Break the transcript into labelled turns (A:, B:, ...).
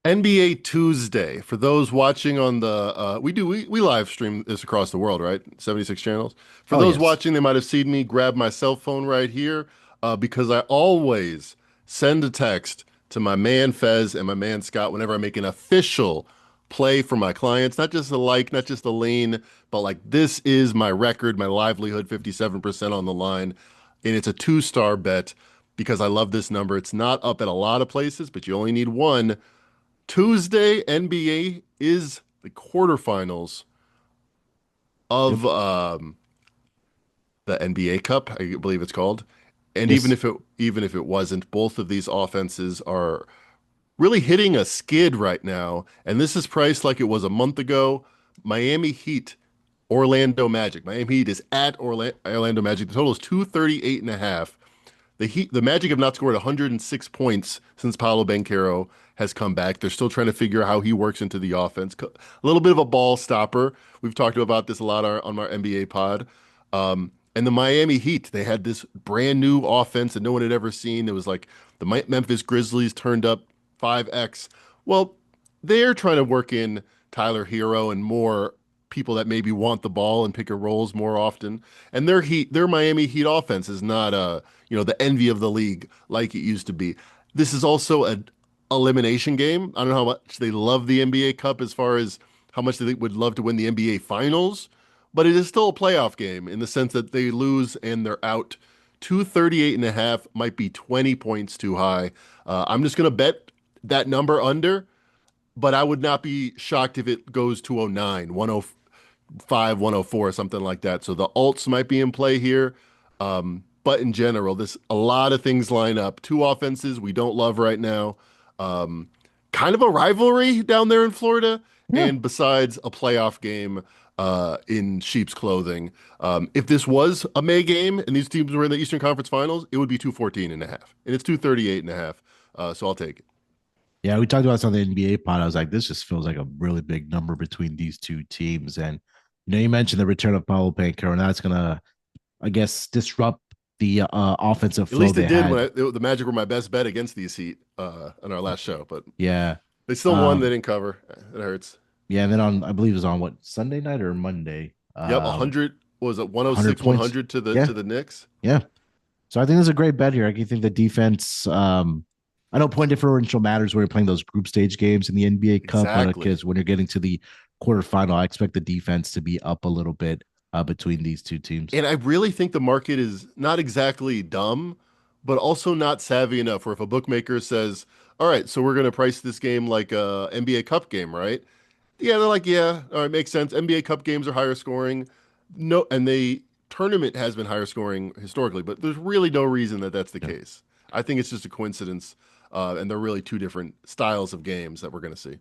A: NBA Tuesday. For those watching on the we live stream this across the world, right? 76 channels. For
B: Oh,
A: those
B: yes.
A: watching, they might have seen me grab my cell phone right here because I always send a text to my man Fez and my man Scott whenever I make an official play for my clients. Not just a like, not just a lean, but like this is my record, my livelihood, 57% on the line. And it's a two-star bet because I love this number. It's not up at a lot of places, but you only need one. Tuesday, NBA is the quarterfinals
B: Yep.
A: of the NBA Cup, I believe it's called. And
B: Yes.
A: even if it wasn't, both of these offenses are really hitting a skid right now. And this is priced like it was a month ago. Miami Heat, Orlando Magic. Miami Heat is at Orlando Magic. The total is 238 and a half. The Magic have not scored 106 points since Paolo Banchero has come back. They're still trying to figure out how he works into the offense. A little bit of a ball stopper. We've talked about this a lot on our NBA pod. And the Miami Heat, they had this brand new offense that no one had ever seen. It was like the Memphis Grizzlies turned up 5x. Well, they're trying to work in Tyler Hero and more people that maybe want the ball and pick and rolls more often. And their Miami Heat offense is not the envy of the league like it used to be. This is also an elimination game. I don't know how much they love the NBA Cup as far as how much they would love to win the NBA Finals, but it is still a playoff game in the sense that they lose and they're out. 238 and a half might be 20 points too high. I'm just going to bet that number under, but I would not be shocked if it goes 209, 105, 104, something like that. So the alts might be in play here. But in general, this a lot of things line up. Two offenses we don't love right now. Um, Kind of a rivalry down there in Florida.
B: Yeah.
A: And besides a playoff game in sheep's clothing, if this was a May game and these teams were in the Eastern Conference Finals, it would be 214 and a half. And it's 238 and a half. So I'll take it.
B: Yeah. We talked about this on the NBA pod. I was like, this just feels like a really big number between these two teams. And, you mentioned the return of Paolo Banchero, and that's going to, I guess, disrupt the offensive
A: At
B: flow
A: least
B: they
A: it did
B: had.
A: the Magic were my best bet against these Heat on our last show, but
B: Yeah.
A: they still won. They
B: Um,
A: didn't cover. It hurts.
B: yeah. And then I believe it was on what, Sunday night or Monday?
A: Yep, 100 was it
B: 100
A: 106,
B: points.
A: 100 to the
B: Yeah.
A: Knicks.
B: Yeah. So I think there's a great bet here. I think the defense. I know point differential matters when you're playing those group stage games in the NBA Cup, but
A: Exactly.
B: because when you're getting to the quarterfinal, I expect the defense to be up a little bit between these two teams.
A: And I really think the market is not exactly dumb, but also not savvy enough. Where if a bookmaker says, "All right, so we're going to price this game like a NBA Cup game, right?" Yeah, they're like, "Yeah, all right, makes sense. NBA Cup games are higher scoring." No, and the tournament has been higher scoring historically, but there's really no reason that that's the
B: Yeah.
A: case. I think it's just a coincidence, and they're really two different styles of games that we're going to see.